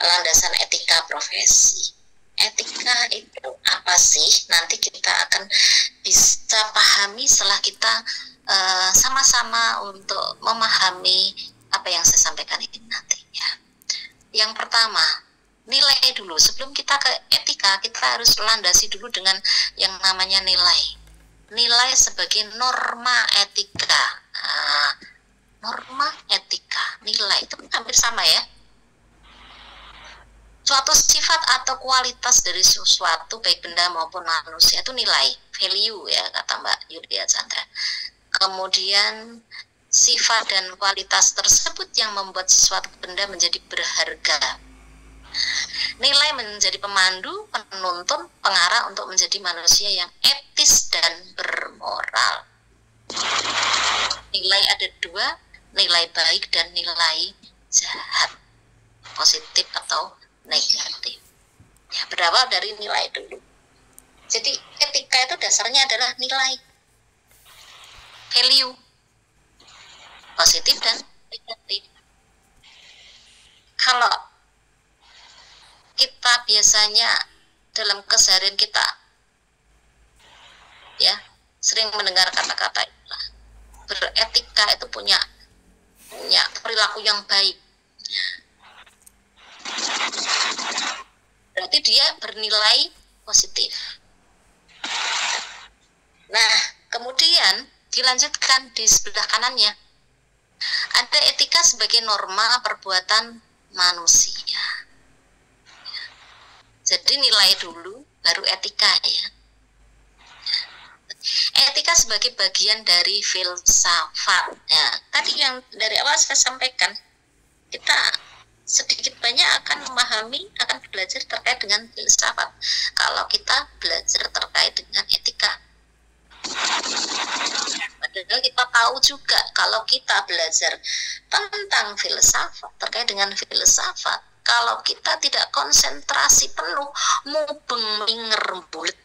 Landasan etika profesi. Etika itu apa sih? Nanti kita akan bisa pahami setelah kita sama-sama untuk memahami apa yang saya sampaikan ini nanti ya. Yang pertama, nilai dulu. Sebelum kita ke etika, kita harus landasi dulu dengan yang namanya nilai. Nilai sebagai norma etika. Norma etika, nilai itu hampir sama ya. Suatu sifat atau kualitas dari sesuatu baik benda maupun manusia itu nilai, value ya kata Mbak Yulia Chandra. Kemudian sifat dan kualitas tersebut yang membuat sesuatu benda menjadi berharga. Nilai menjadi pemandu, penuntun, pengarah untuk menjadi manusia yang etis dan bermoral. Nilai ada dua, nilai baik dan nilai jahat, positif atau negatif. Ya, berawal dari nilai dulu. Jadi etika itu dasarnya adalah nilai, value, positif dan negatif. Kalau kita biasanya dalam keseharian kita ya sering mendengar kata-kata itulah, beretika itu punya perilaku yang baik, berarti dia bernilai positif. Nah, kemudian dilanjutkan di sebelah kanannya ada etika sebagai norma perbuatan manusia. Jadi nilai dulu baru etika ya. Etika sebagai bagian dari filsafat ya. Tadi yang dari awal saya sampaikan, kita sedikit banyak akan memahami, akan belajar terkait dengan filsafat kalau kita belajar terkait dengan etika. Padahal kita tahu juga kalau kita belajar tentang filsafat, terkait dengan filsafat, kalau kita tidak konsentrasi penuh, mubeng minger bulet,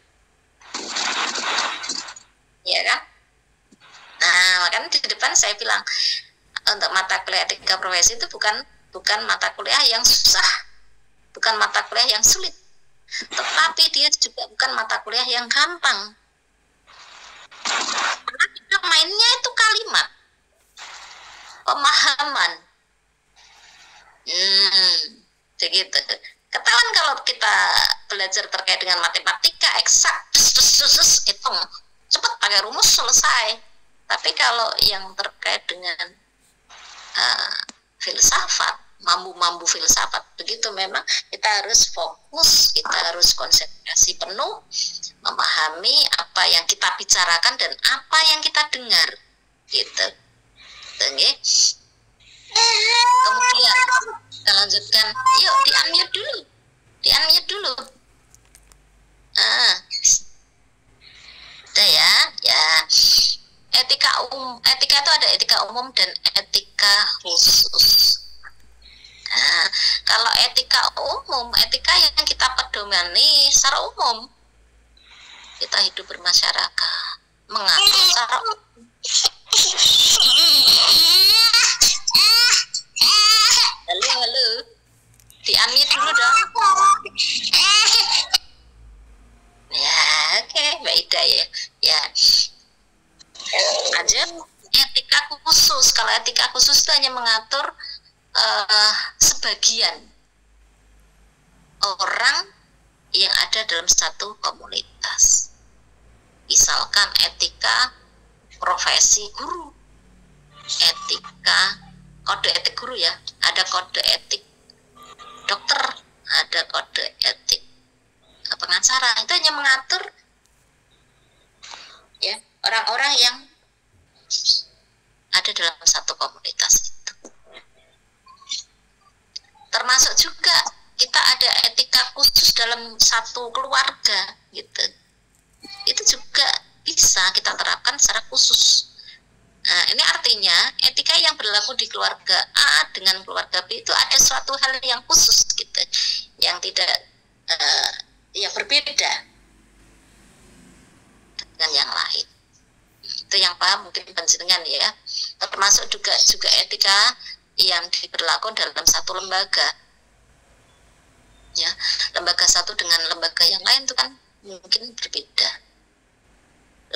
ya kan? Nah, makanya di depan saya bilang untuk mata kuliah etika profesi itu bukan mata kuliah yang susah, bukan mata kuliah yang sulit, tetapi dia juga bukan mata kuliah yang gampang. Karena kita mainnya itu kalimat, pemahaman. Begitu. Ketahuan kalau kita belajar terkait dengan matematika eksak, hitung, cepat pakai rumus selesai. Tapi kalau yang terkait dengan filsafat, mambu-mambu filsafat, begitu memang kita harus fokus, kita harus konsentrasi penuh, memahami apa yang kita bicarakan dan apa yang kita dengar, gitu. Kemudian kita lanjutkan, yuk di-unmute dulu. Udah ya. Etika itu ada etika umum dan etika khusus. Nah, kalau etika umum, etika yang kita pedomani secara umum, kita hidup bermasyarakat, mengatur secara umum. Halo, di-unmute dulu dong. Ya, oke, Mbak Ida ya. Lanjut, etika khusus. Kalau etika khusus itu hanya mengatur sebagian orang yang ada dalam satu komunitas. Misalkan etika profesi guru, etika kode etik guru ya, ada kode etik dokter, ada kode etik pengacara. Itu hanya mengatur ya orang-orang yang ada dalam satu komunitas itu. Termasuk juga kita ada etika khusus dalam satu keluarga gitu. Itu juga bisa kita terapkan secara khusus. Nah, ini artinya etika yang berlaku di keluarga A dengan keluarga B itu ada suatu hal yang khusus gitu, yang tidak yang berbeda dengan yang lain. Itu yang paham mungkin panjenengan ya. Termasuk juga etika yang diberlakukan dalam satu lembaga. Ya, lembaga satu dengan lembaga yang lain itu kan mungkin berbeda.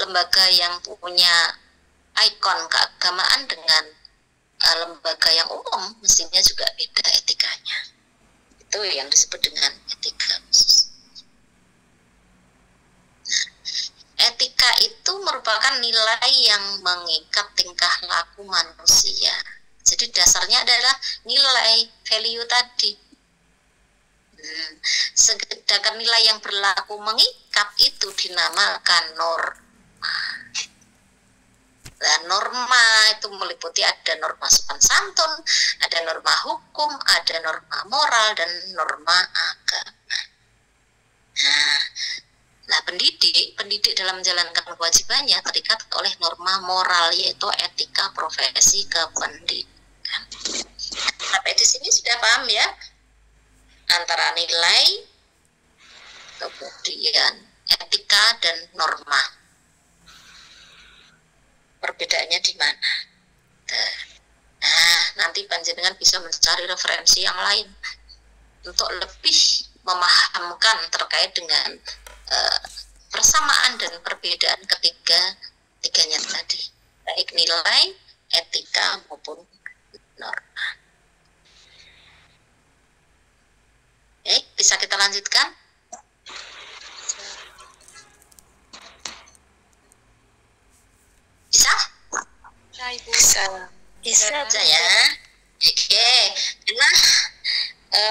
Lembaga yang punya ikon keagamaan dengan lembaga yang umum mestinya juga beda etikanya. Itu yang disebut dengan etika khusus. Etika itu merupakan nilai yang mengikat tingkah laku manusia. Jadi dasarnya adalah nilai, value tadi. Sedangkan nilai yang berlaku mengikat itu dinamakan norma. Nah, norma itu meliputi ada norma sopan santun, ada norma hukum, ada norma moral, dan norma agama. Nah, pendidik dalam menjalankan kewajibannya terikat oleh norma moral, yaitu etika profesi kependidikan. Sampai di sini sudah paham ya? Antara nilai, kemudian etika dan norma. Perbedaannya di mana? Nah, nanti panjenengan bisa mencari referensi yang lain untuk lebih memahamkan terkait dengan persamaan dan perbedaan ketiganya tadi, baik nilai, etika maupun norma. Bisa kita lanjutkan? Bisa? Bisa ya. Oke. Nah,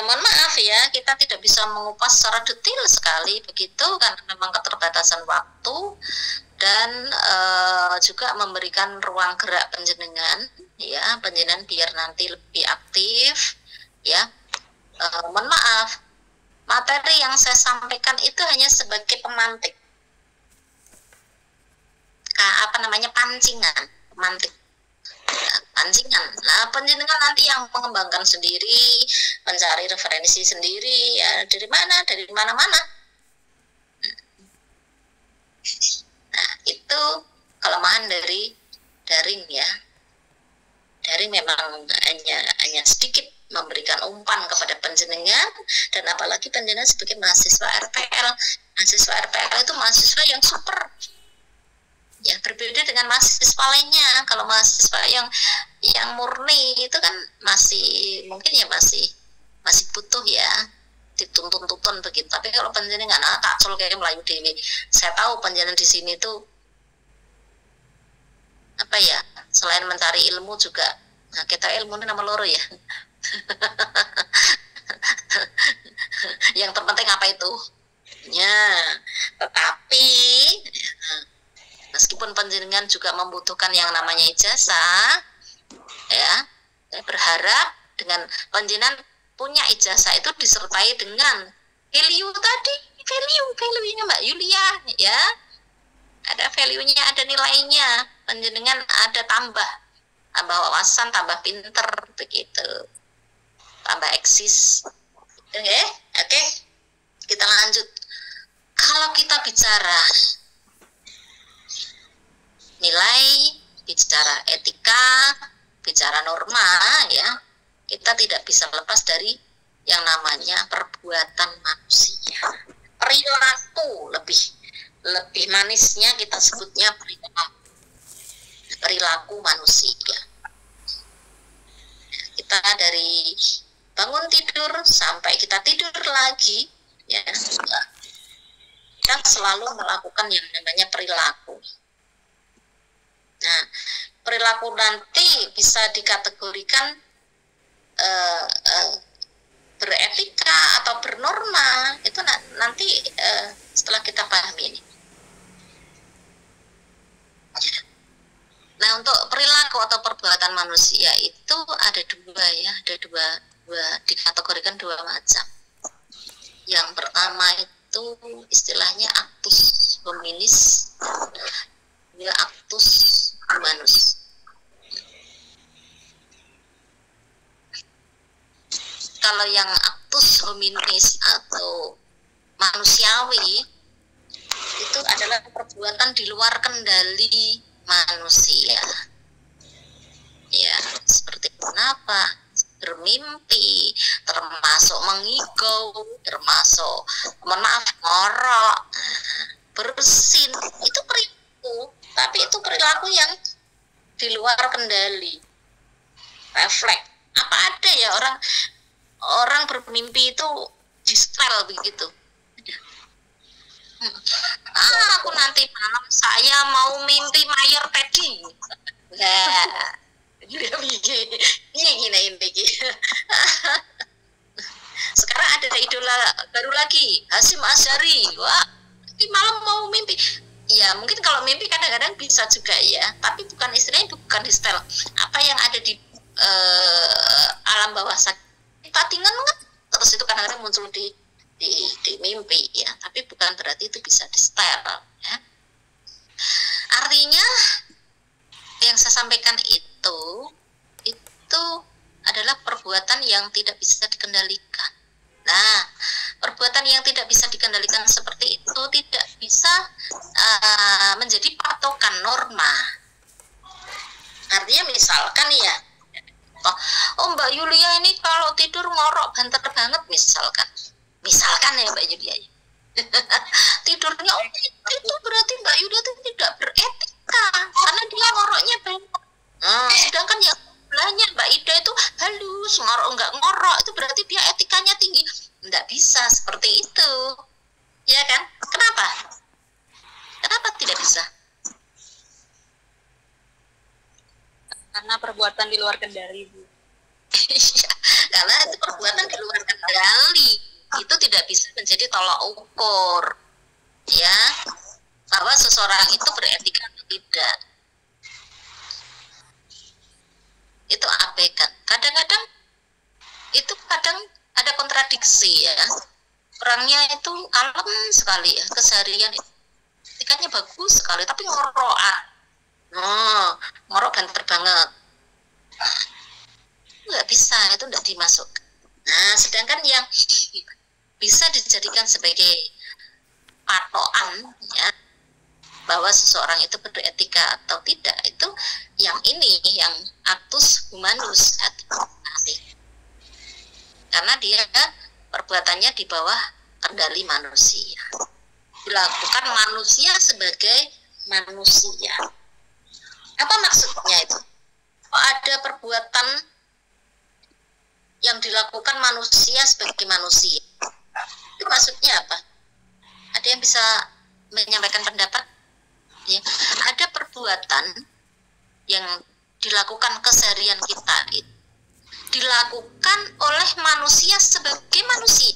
mohon maaf ya, kita tidak bisa mengupas secara detail sekali begitu karena memang keterbatasan waktu dan juga memberikan ruang gerak panjenengan ya, panjenengan biar nanti lebih aktif ya. Mohon maaf, materi yang saya sampaikan itu hanya sebagai pemantik, pancingan. Nah, panjenengan nanti yang mengembangkan sendiri, mencari referensi sendiri ya, dari mana-mana. Nah, itu kelemahan dari daring ya. Daring memang hanya sedikit memberikan umpan kepada panjenengan, dan apalagi panjenengan sebagai mahasiswa RPL. Mahasiswa RPL itu mahasiswa yang super ya, berbeda dengan mahasiswa lainnya. Kalau mahasiswa yang murni itu kan masih butuh ya dituntun begitu. Tapi kalau panjenengan kacul kayak Melayu dewi, saya tahu panjenengan di sini tuh apa ya, selain mencari ilmu juga, nah kita ilmu ini nama loro ya. Yang terpenting apa itu? Ya, tetapi meskipun panjenengan juga membutuhkan yang namanya ijazah, ya, saya berharap dengan panjenengan punya ijazah itu disertai dengan value tadi, value-nya Mbak Yulia, ya, ada value-nya, ada nilainya, panjenengan ada tambah wawasan, tambah pinter, begitu, tambah eksis, oke, kita lanjut. Kalau kita bicara nilai, bicara etika, bicara norma ya, kita tidak bisa lepas dari yang namanya perbuatan manusia. Perilaku, lebih manisnya kita sebutnya perilaku manusia. kita dari bangun tidur sampai kita tidur lagi, ya, kita selalu melakukan yang namanya perilaku. Nah, perilaku nanti bisa dikategorikan beretika atau bernorma, itu nanti setelah kita pahami ini. Nah, untuk perilaku atau perbuatan manusia itu ada dua ya, ada dua dikategorikan dua macam. Yang pertama itu istilahnya actus hominis, ya actus humanus. Kalau yang actus hominis atau manusiawi itu adalah perbuatan di luar kendali manusia, ya, seperti kenapa, bermimpi, termasuk mengigau, termasuk ngorok, bersin, itu perilaku, tapi itu perilaku yang di luar kendali, refleks. Apa ada ya orang bermimpi itu di-style begitu. Aku nanti malam saya mau mimpi mayor Teddy. Nah, ini. Sekarang ada idola baru lagi, Hasyim Asyari. Wah, nanti malam mau mimpi. Ya, mungkin kalau mimpi kadang-kadang bisa juga ya, tapi bukan istilahnya, bukan di style. Apa yang ada di alam bawah sadar kita tinggal terus itu kadang-kadang muncul di mimpi ya, tapi bukan berarti itu bisa di setel ya. Artinya yang saya sampaikan itu adalah perbuatan yang tidak bisa dikendalikan. Nah, perbuatan yang tidak bisa dikendalikan seperti itu tidak bisa menjadi patokan norma. Artinya misalkan ya, oh Mbak Yulia ini kalau tidur ngorok banter banget misalkan ya Mbak Yulia, tidurnya itu berarti Mbak Yulia itu tidak beretika karena dia ngoroknya banget. Sedangkan yang sebelahnya Mbak Ida itu halus, ngorok nggak ngorok, itu berarti dia etikanya tinggi. Nggak bisa seperti itu, ya kan? Kenapa tidak bisa? Karena perbuatan di luar kendali, Bu. Iya, karena itu perbuatan di luar kendali, itu tidak bisa menjadi tolak ukur, ya, bahwa seseorang itu beretika atau tidak. Itu abaikan. Kadang-kadang itu ada kontradiksi ya. Orangnya itu kalem sekali ya, keseharian etikanya bagus sekali, tapi ngorokan. Ngorok banter banget. Nggak bisa, itu nggak dimasukkan. Nah, sedangkan yang bisa dijadikan sebagai patokan ya, bahwa seseorang itu beretika atau tidak, itu yang ini, yang actus humanus, karena dia perbuatannya di bawah kendali manusia, dilakukan manusia sebagai manusia. Apa maksudnya itu? Ada perbuatan yang dilakukan manusia sebagai manusia, itu maksudnya apa? Ada yang bisa menyampaikan pendapat? Ya, ada perbuatan yang dilakukan keseharian kita itu dilakukan oleh manusia sebagai manusia.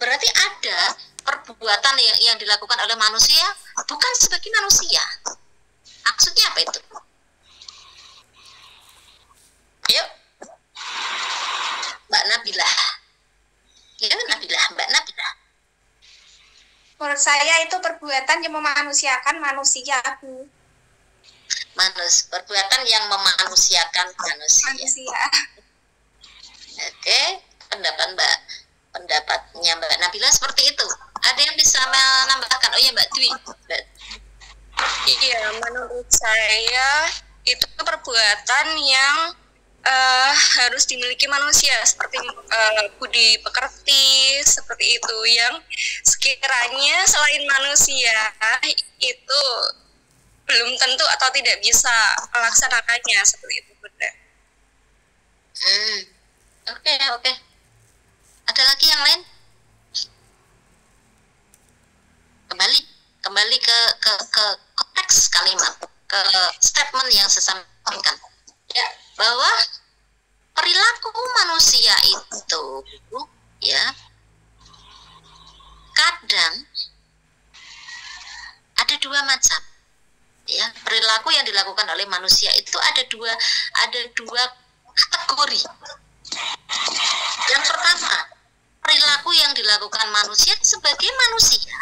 Berarti ada perbuatan yang dilakukan oleh manusia bukan sebagai manusia. Maksudnya apa itu? Yuk, Mbak Nabilah. Ya, Mbak Nabilah. Menurut saya itu perbuatan yang memanusiakan manusia, Bu. Perbuatan yang memanusiakan manusia. Oke, pendapatnya Mbak Nabila seperti itu. Ada yang bisa menambahkan? Oh ya, Mbak Dwi. Iya, menurut saya itu perbuatan yang harus dimiliki manusia, seperti budi pekerti, seperti itu, yang sekiranya selain manusia itu belum tentu atau tidak bisa melaksanakannya, seperti itu, Bunda. Oke. Ada lagi yang lain? Kembali ke teks kalimat, ke statement yang saya sampaikan. Ya, bahwa perilaku manusia itu ya kadang ada dua macam. Ya, perilaku yang dilakukan oleh manusia itu ada dua kategori. Yang pertama, perilaku yang dilakukan manusia sebagai manusia.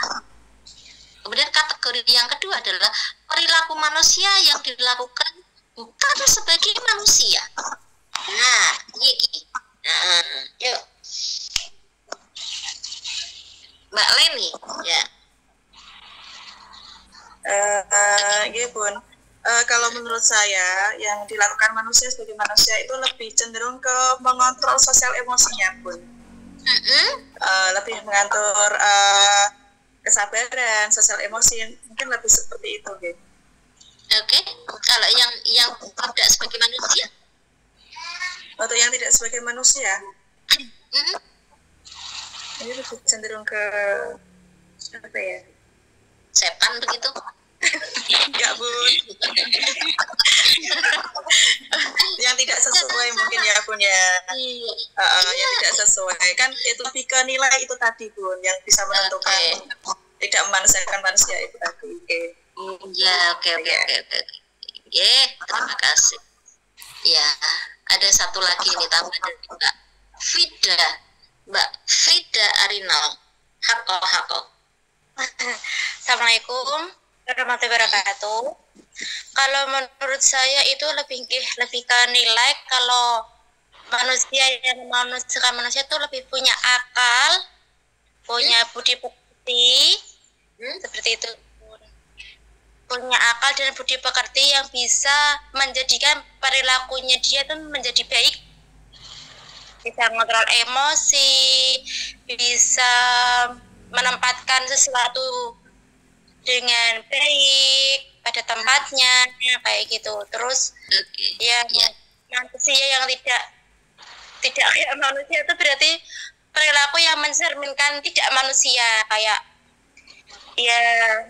Kemudian kategori yang kedua adalah perilaku manusia yang dilakukan bukan sebagai manusia. Nah, ini. Nah, yuk. Mbak Leni, ya. Iya Bun, kalau menurut saya yang dilakukan manusia sebagai manusia itu lebih cenderung ke mengontrol sosial emosinya Bun. Lebih mengatur kesabaran, sosial emosi, mungkin lebih seperti itu gitu. Oke. Kalau yang tidak sebagai manusia? Untuk yang tidak sebagai manusia, ini lebih cenderung ke apa ya? Setan begitu? Enggak Bun. Yang tidak sesuai mungkin ya Bun ya. Yang tidak sesuai kan itu lebih ke nilai itu tadi Bun, yang bisa menentukan tidak memanusiakan manusia itu tadi. Oke. Terima kasih. Ya, ada satu lagi nih tambah dari Mbak Frida Arinal. Hako. Assalamualaikum warahmatullahi wabarakatuh. Kalau menurut saya itu lebih ke nilai. Kalau manusia yang manusia itu lebih punya akal, punya budi pekerti, seperti itu. Punya akal dan budi pekerti yang bisa menjadikan perilakunya dia itu menjadi baik, bisa mengontrol emosi, bisa menempatkan sesuatu dengan baik pada tempatnya kayak gitu. Terus manusia yang tidak kayak manusia itu berarti perilaku yang mencerminkan tidak manusia, kayak ya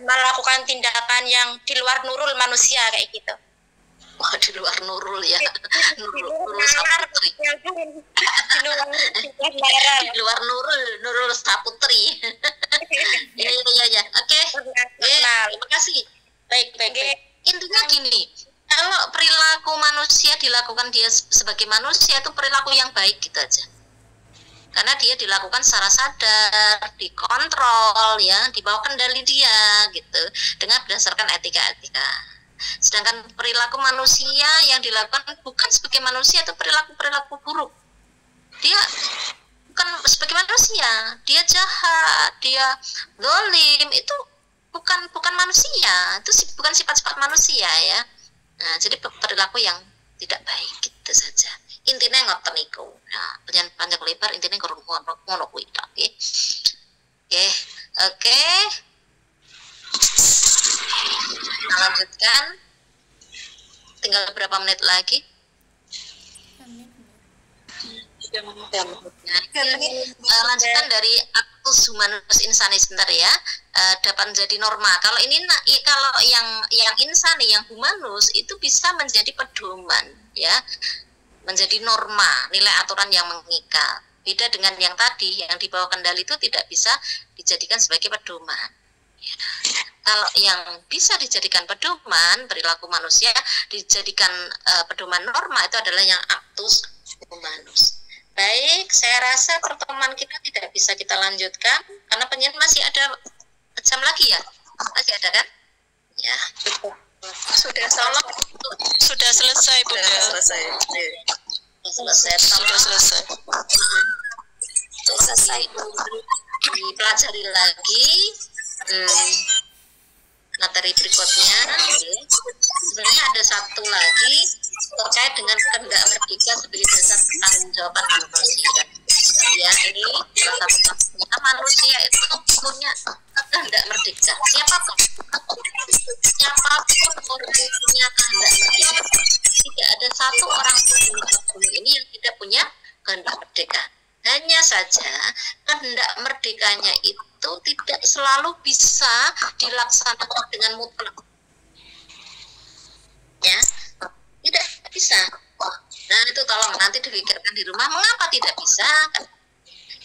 melakukan tindakan yang di luar nurul manusia kayak gitu. Wah, di luar nurul ya. Nurul Saputri. Di luar nurul Saputri. Ya. Oke. Terima kasih. Baik. Intinya gini, kalau perilaku manusia dilakukan dia sebagai manusia itu perilaku yang baik gitu aja. Karena dia dilakukan secara sadar, dikontrol ya, di bawah kendali dia gitu, dengan berdasarkan etika-etika. Sedangkan perilaku manusia yang dilakukan bukan sebagai manusia itu perilaku buruk. Dia bukan sebagai manusia, dia jahat, dia zalim, itu bukan manusia, itu bukan sifat-sifat manusia ya. Nah, jadi perilaku yang tidak baik gitu saja. Intinya ngoten niku. Nah, panjang lebar intinya ngono kuwi tok nggih. Oke. Kita lanjutkan. Tinggal berapa menit lagi? Lanjutkan dari actus humanus insani sebentar ya. Dapat menjadi norma. Kalau ini kalau yang insani, yang humanus itu bisa menjadi pedoman ya. Menjadi norma, nilai aturan yang mengikat. Beda dengan yang tadi, yang di bawah kendali itu tidak bisa dijadikan sebagai pedoman. Ya. Kalau yang bisa dijadikan pedoman, perilaku manusia dijadikan pedoman norma itu adalah yang actus humanus. Baik, saya rasa pertemuan kita tidak bisa kita lanjutkan karena penyiar masih ada jam lagi ya? Masih ada kan? Ya. Sudah selesai Bu. Selesai dipelajari lagi materi berikutnya. Sebenarnya ada satu lagi terkait dengan kehendak merdeka sebagai dasar pertanggungjawaban manusia. Ya, ini salah satunya manusia itu punya kehendak merdeka. Siapapun orang yang punya kehendak merdeka. Tidak ada satu orang pun di muka bumi ini yang tidak punya punya kehendak merdeka. Hanya saja kehendak merdekanya itu tidak selalu bisa dilaksanakan dengan mutlak. Ya, tidak bisa. Nah, itu tolong nanti dipikirkan di rumah mengapa tidak bisa.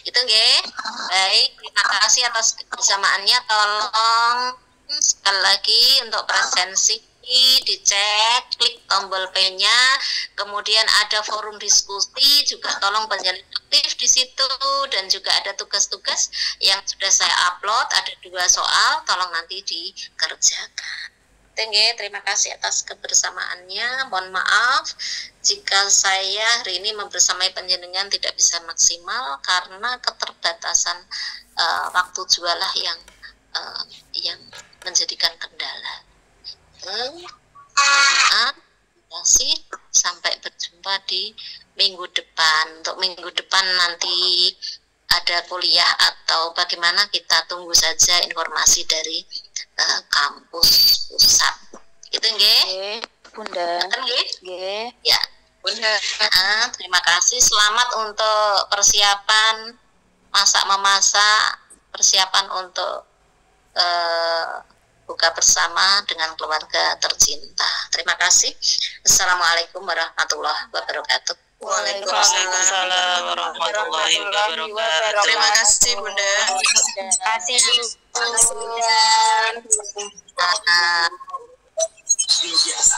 Itu nggih. Baik, terima kasih atas kebersamaannya. Tolong sekali lagi untuk presensi dicek, klik tombol P-nya, kemudian ada forum diskusi juga, tolong penjalin aktif di situ, dan juga ada tugas-tugas yang sudah saya upload, ada 2 soal, tolong nanti dikerjakan. Terima kasih atas kebersamaannya. Mohon maaf jika saya hari ini membersamai panjenengan tidak bisa maksimal karena keterbatasan waktu jualah yang menjadikan kendala. Terima kasih, sampai berjumpa di minggu depan. Untuk minggu depan nanti ada kuliah atau bagaimana, kita tunggu saja informasi dari kampus pusat. Itu nggih, Bunda. Nggih. Ya, Bunda. Terima kasih. Selamat untuk persiapan masak-memasak, persiapan untuk buka bersama dengan keluarga tercinta. Terima kasih. Assalamualaikum warahmatullahi wabarakatuh. Waalaikumsalam warahmatullahi wabarakatuh. Terima kasih Bunda. Terima kasih Bunda. Biasa.